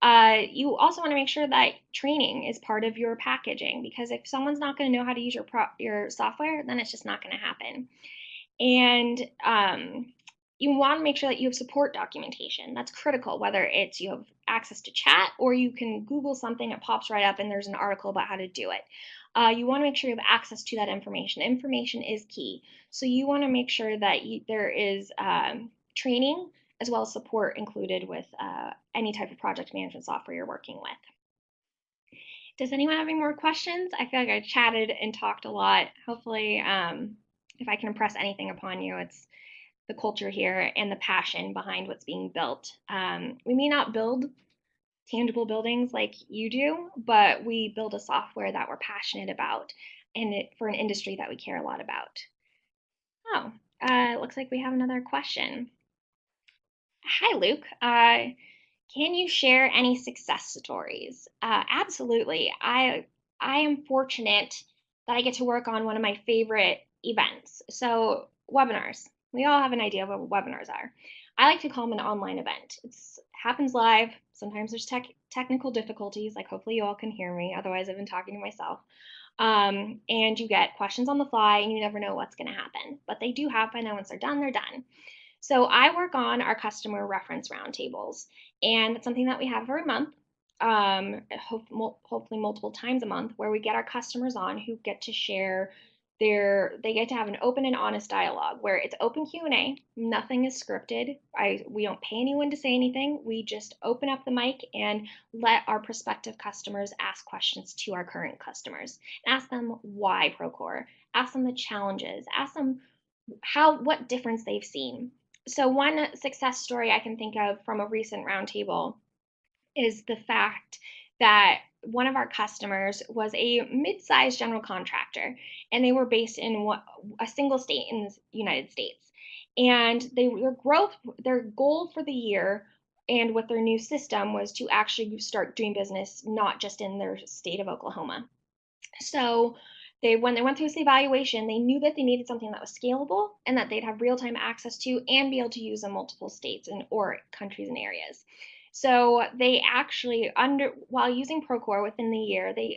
You also want to make sure that training is part of your packaging, because if someone's not going to know how to use your software, then it's just not going to happen. And you want to make sure that you have support documentation. That's critical, whether it's you have access to chat, or you can Google something, it pops right up and there's an article about how to do it. You want to make sure you have access to that information. Information is key. So you want to make sure that there is training as well as support included with any type of project management software you're working with. Does anyone have any more questions? I feel like I chatted and talked a lot. Hopefully, if I can impress anything upon you, it's the culture here and the passion behind what's being built. We may not build tangible buildings like you do, but we build a software that we're passionate about, and for an industry that we care a lot about. Oh, it looks like we have another question. Hi, Luke. Can you share any success stories? Absolutely. I am fortunate that I get to work on one of my favorite events. So webinars. We all have an idea of what webinars are. I like to call them an online event. It happens live. Sometimes there's technical difficulties, like hopefully you all can hear me. Otherwise, I've been talking to myself. And you get questions on the fly, and you never know what's going to happen. But they do happen, and once they're done, they're done. So I work on our customer reference roundtables, and it's something that we have every month. hopefully multiple times a month, where we get our customers on who get to share they get to have an open and honest dialogue where it's open Q&A, nothing is scripted. We don't pay anyone to say anything. We just open up the mic and let our prospective customers ask questions to our current customers. Ask them why Procore, ask them the challenges, ask them what difference they've seen. So one success story I can think of from a recent roundtable is the fact that one of our customers was a mid-sized general contractor, and they were based in a single state in the United States. And their goal for the year and with their new system was to actually start doing business not just in their state of Oklahoma. So when they went through this evaluation, they knew that they needed something that was scalable and that they'd have real-time access to and be able to use in multiple states or countries and areas. So they actually, while using Procore within the year, they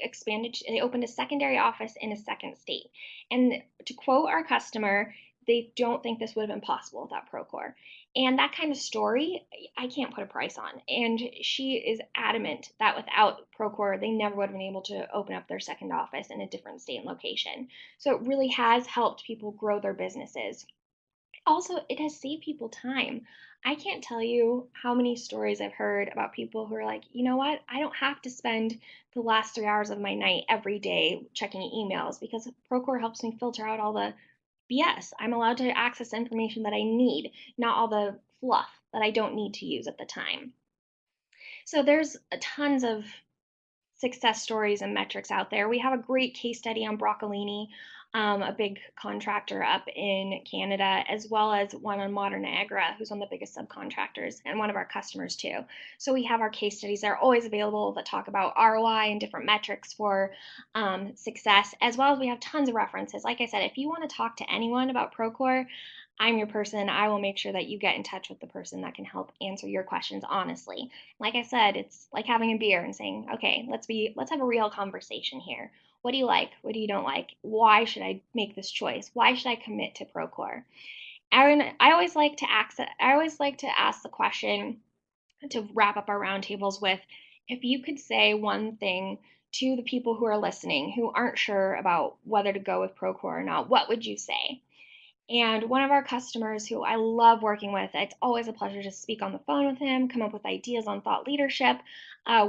opened a secondary office in a second state. And to quote our customer, they don't think this would have been possible without Procore. And that kind of story, I can't put a price on. And she is adamant that without Procore, they never would have been able to open up their second office in a different state and location. So it really has helped people grow their businesses. Also, it has saved people time. I can't tell you how many stories I've heard about people who are like, you know what? I don't have to spend the last 3 hours of my night every day checking emails because Procore helps me filter out all the BS. I'm allowed to access information that I need, not all the fluff that I don't need to use at the time. So there's tons of success stories and metrics out there. We have a great case study on broccolini, a big contractor up in Canada, as well as one on Modern Niagara, who's one of the biggest subcontractors and one of our customers too. So we have our case studies. They're always available that talk about ROI and different metrics for success, as well as we have tons of references. Like I said, if you want to talk to anyone about Procore, I'm your person. I will make sure that you get in touch with the person that can help answer your questions honestly. Like I said, it's like having a beer and saying, okay, let's have a real conversation here. What do you like? What do you don't like? Why should I make this choice? Why should I commit to Procore? Aaron, I always like to ask the question to wrap up our roundtables with, if you could say one thing to the people who are listening who aren't sure about whether to go with Procore or not, what would you say? And one of our customers who I love working with, it's always a pleasure to speak on the phone with him, come up with ideas on thought leadership,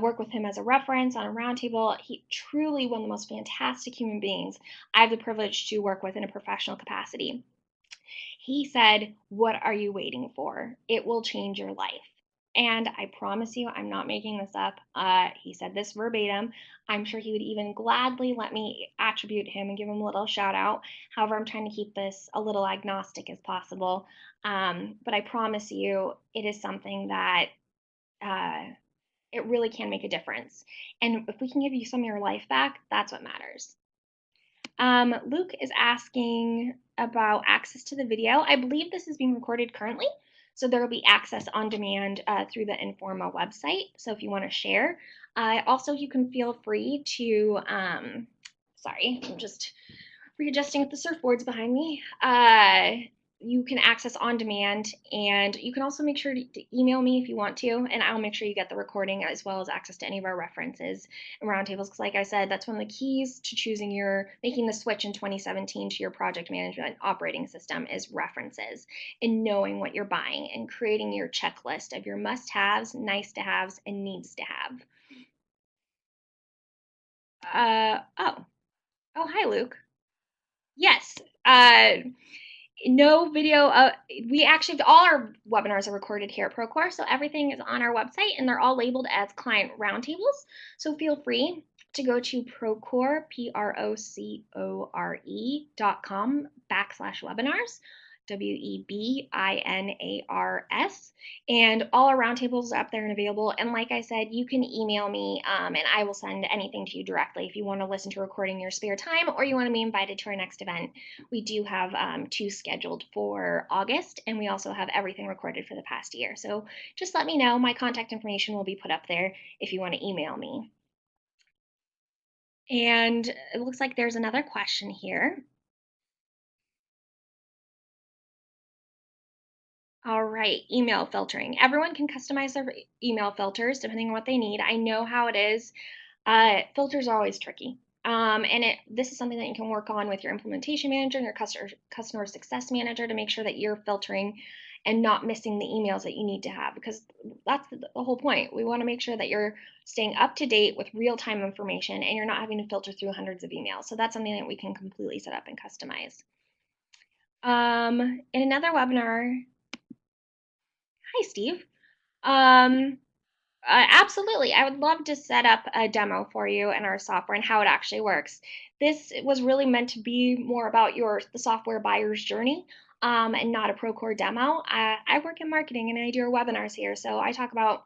work with him as a reference on a roundtable. He truly one of the most fantastic human beings I have the privilege to work with in a professional capacity. He said, "What are you waiting for? It will change your life." And I promise you, I'm not making this up. He said this verbatim. I'm sure he would even gladly let me attribute him and give him a little shout out. However, I'm trying to keep this a little agnostic as possible. But I promise you, it is something that it really can make a difference. And if we can give you some of your life back, that's what matters. Luke is asking about access to the video. I believe this is being recorded currently, so there will be access on demand through the Informa website. So if you want to share, also you can feel free to, sorry, I'm just readjusting with the surfboards behind me. You can access on demand, and you can also make sure to email me if you want to, and I'll make sure you get the recording as well as access to any of our references and roundtables, because like I said, that's one of the keys to making the switch in 2017 to your project management operating system is references and knowing what you're buying and creating your checklist of your must-haves, nice-to-haves, and needs-to-have. Oh, hi, Luke. Yes. No video. We actually, all our webinars are recorded here at Procore, so everything is on our website and they're all labeled as client roundtables. So feel free to go to Procore, procore.com/webinars. WEBINARS, and all our roundtables are up there and available. And like I said, you can email me and I will send anything to you directly if you want to listen to a recording in your spare time or you want to be invited to our next event. We do have 2 scheduled for August, and we also have everything recorded for the past year. So just let me know. My contact information will be put up there if you want to email me. And it looks like there's another question here. All right, email filtering. Everyone can customize their email filters depending on what they need. I know how it is. Filters are always tricky. This is something that you can work on with your implementation manager and your customer success manager to make sure that you're filtering and not missing the emails that you need to have, because that's the whole point. We want to make sure that you're staying up to date with real-time information and you're not having to filter through hundreds of emails. So that's something that we can completely set up and customize. In another webinar, hi Steve. Absolutely. I would love to set up a demo for you in our software and how it actually works. This was really meant to be more about the software buyer's journey, and not a ProCore demo. I work in marketing and I do webinars here, so I talk about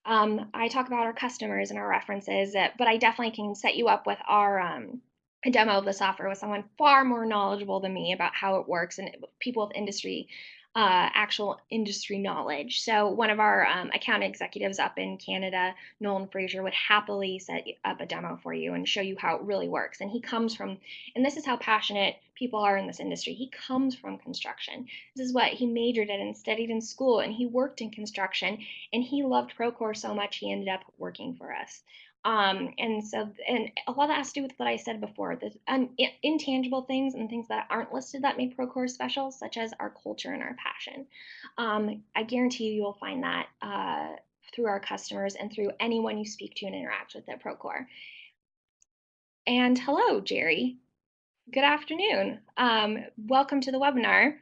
our customers and our references, but I definitely can set you up with a demo of the software with someone far more knowledgeable than me about how it works, and people with actual industry knowledge. So one of our account executives up in Canada, Nolan Fraser, would happily set up a demo for you and show you how it really works. And and this is how passionate people are in this industry. He comes from construction. This is what he majored in and studied in school, and he worked in construction, and he loved ProCore so much he ended up working for us. And a lot of that has to do with what I said before, the intangible things and things that aren't listed that make ProCore special, such as our culture and our passion. I guarantee you will find that through our customers and through anyone you speak to and interact with at ProCore. And hello, Jerry. Good afternoon. Welcome to the webinar.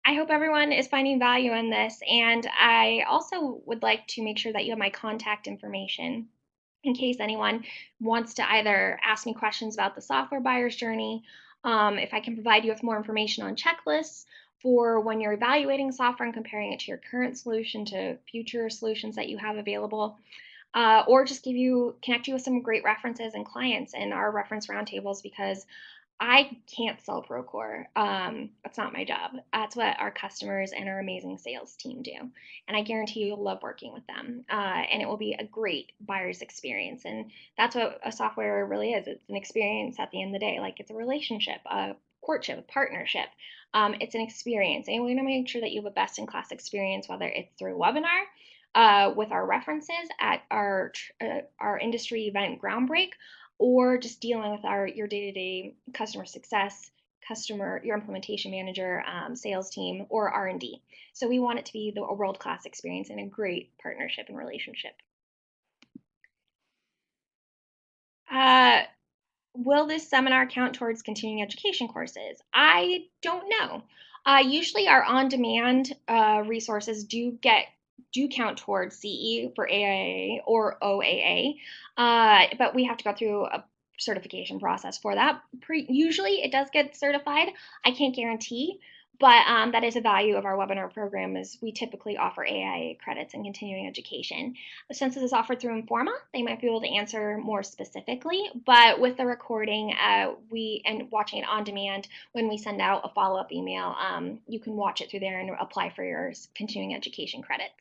I hope everyone is finding value in this, and I also would like to make sure that you have my contact information in case anyone wants to either ask me questions about the software buyer's journey, if I can provide you with more information on checklists for when you're evaluating software and comparing it to your current solution to future solutions that you have available, or just connect you with some great references and clients in our reference roundtables, because I can't sell ProCore. That's not my job. That's what our customers and our amazing sales team do. And I guarantee you'll love working with them. And it will be a great buyer's experience. And that's what a software really is. It's an experience at the end of the day. Like, it's a relationship, a courtship, a partnership. It's an experience. And we want to make sure that you have a best in class experience, whether it's through a webinar, with our references at our industry event Groundbreak, or just dealing with your day-to-day customer success, your implementation manager, sales team, or R&D. So we want it to be a world-class experience and a great partnership and relationship. Will this seminar count towards continuing education courses? I don't know. Usually our on-demand resources do count towards CE for AIA or OAA, but we have to go through a certification process for that. Usually it does get certified. I can't guarantee, but that is a value of our webinar program, is we typically offer AIA credits in continuing education. Since this is offered through Informa, they might be able to answer more specifically, but with the recording and watching it on demand, when we send out a follow-up email, you can watch it through there and apply for your continuing education credits.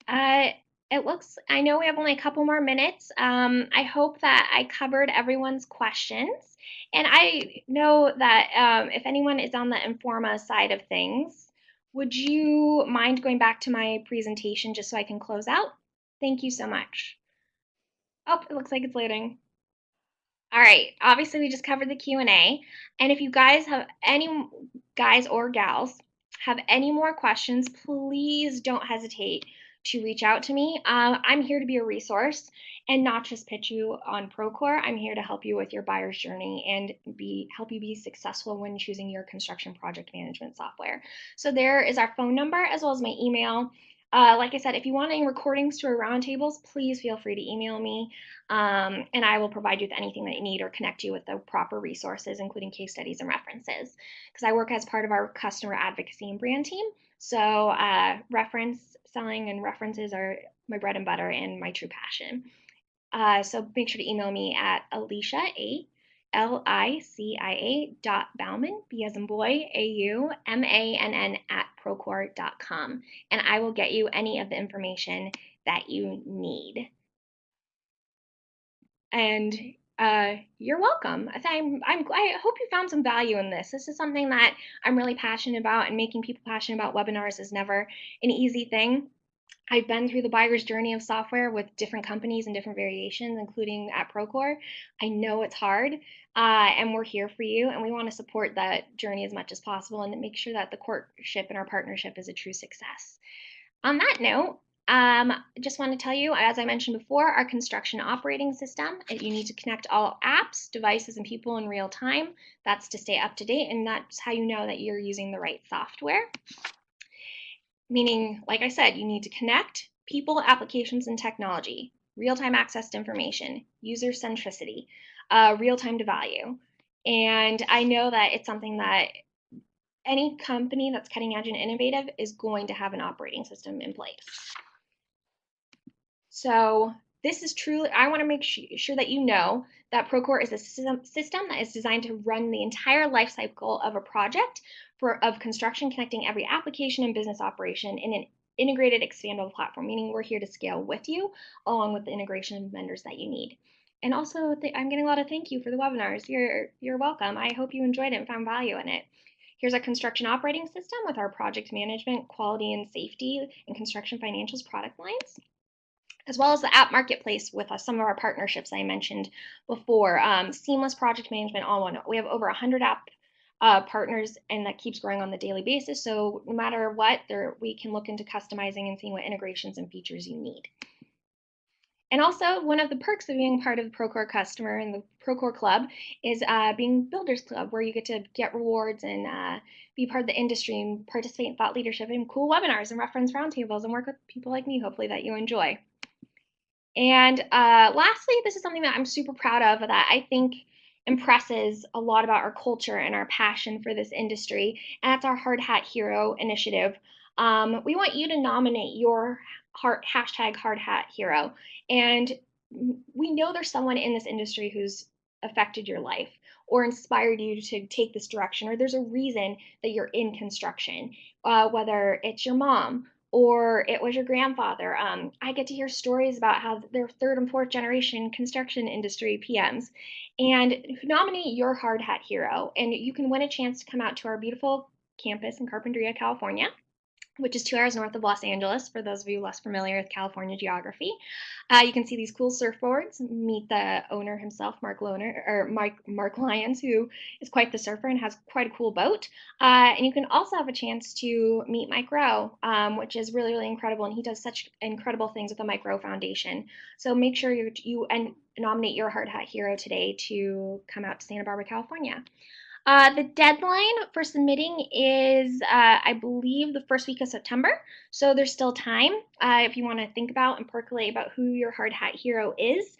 I know we have only a couple more minutes. I hope that I covered everyone's questions. And I know that if anyone is on the Informa side of things, would you mind going back to my presentation just so I can close out? Thank you so much. Oh, it looks like it's loading. All right, obviously we just covered the Q&A. And if you guys guys or gals have any more questions, please don't hesitate to reach out to me. I'm here to be a resource and not just pitch you on ProCore. I'm here to help you with your buyer's journey and help you be successful when choosing your construction project management software. So there is our phone number as well as my email. Like I said, if you want any recordings to our roundtables, please feel free to email me, and I will provide you with anything that you need or connect you with the proper resources, including case studies and references, because I work as part of our customer advocacy and brand team. So reference selling and references are my bread and butter and my true passion. So make sure to email me at Alicia, Alicia.Baumann, B as in boy, AUMANN @procore.com, and I will get you any of the information that you need. And You're welcome. I hope you found some value in this. This is something that I'm really passionate about, and making people passionate about webinars is never an easy thing. I've been through the buyer's journey of software with different companies and different variations, including at ProCore. I know it's hard, and we're here for you, and we want to support that journey as much as possible and make sure that the courtship and our partnership is a true success. On that note, just want to tell you, as I mentioned before, our construction operating system, you need to connect all apps, devices, and people in real time. That's to stay up to date, and that's how you know that you're using the right software. Meaning, like I said, you need to connect people, applications, and technology, real-time access to information, user centricity, real-time to value. And I know that it's something that any company that's cutting edge and innovative is going to have an operating system in place. So this is truly, I want to make sure that you know that ProCore is a system that is designed to run the entire life cycle of a project of construction, connecting every application and business operation in an integrated, expandable platform, meaning we're here to scale with you along with the integration vendors that you need. And also, I'm getting a lot of thank you for the webinars. You're welcome. I hope you enjoyed it and found value in it. Here's our construction operating system with our project management, quality and safety, and construction financials product lines, as well as the app marketplace with some of our partnerships I mentioned before. Seamless project management all in one. We have over 100 app partners, and that keeps growing on the daily basis. So no matter what, we can look into customizing and seeing what integrations and features you need. And also, one of the perks of being part of the ProCore customer and the ProCore Club is being Builders Club, where you get to get rewards and be part of the industry and participate in thought leadership and cool webinars and reference roundtables and work with people like me, hopefully, that you enjoy. And lastly, this is something that I'm super proud of that I think impresses a lot about our culture and our passion for this industry, and that's our Hard Hat Hero initiative. We want you to nominate your hashtag Hard Hat Hero, and we know there's someone in this industry who's affected your life or inspired you to take this direction, or there's a reason that you're in construction, whether it's your mom or it was your grandfather. I get to hear stories about how they're third and fourth generation construction industry PMs. And nominate your hard hat hero, and you can win a chance to come out to our beautiful campus in Carpinteria, California, which is 2 hours north of Los Angeles, for those of you less familiar with California geography. You can see these cool surfboards, meet the owner himself, Mark Lyons, who is quite the surfer and has quite a cool boat. And you can also have a chance to meet Mike Rowe, which is really, really incredible. And he does such incredible things with the Mike Rowe Foundation. So make sure you nominate your Hard Hat Hero today to come out to Santa Barbara, California. The deadline for submitting is, I believe, the first week of September. So there's still time if you want to think about and percolate about who your hard hat hero is.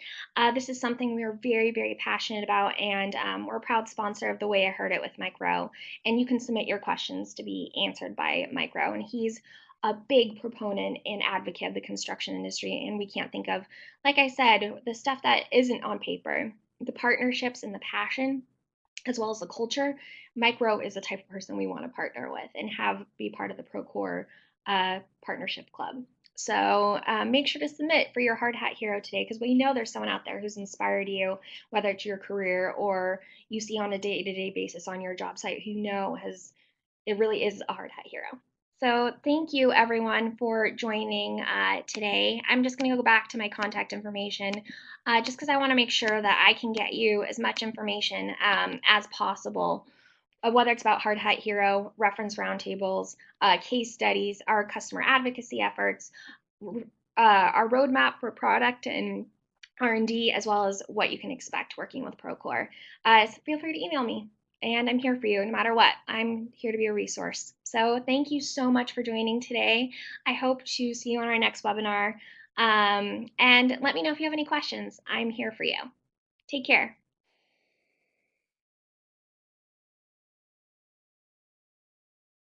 This is something we are very, very passionate about, and we're a proud sponsor of The Way I Heard It with Mike Rowe. And you can submit your questions to be answered by Mike Rowe. And he's a big proponent and advocate of the construction industry. And we can't think of, like I said, the stuff that isn't on paper, the partnerships and the passion, as well as the culture. Mike Rowe is the type of person we want to partner with and have be part of the ProCore partnership club. So make sure to submit for your hard hat hero today, because we know there's someone out there who's inspired you, whether it's your career or you see on a day-to-day basis on your job site, who it really is a hard hat hero. So thank you everyone for joining today. I'm just going to go back to my contact information just because I want to make sure that I can get you as much information as possible, whether it's about Hard Hat Hero, reference roundtables, case studies, our customer advocacy efforts, our roadmap for product and R&D, as well as what you can expect working with ProCore. So feel free to email me. And I'm here for you no matter what. I'm here to be a resource. So thank you so much for joining today. I hope to see you on our next webinar. And let me know if you have any questions. I'm here for you. Take care.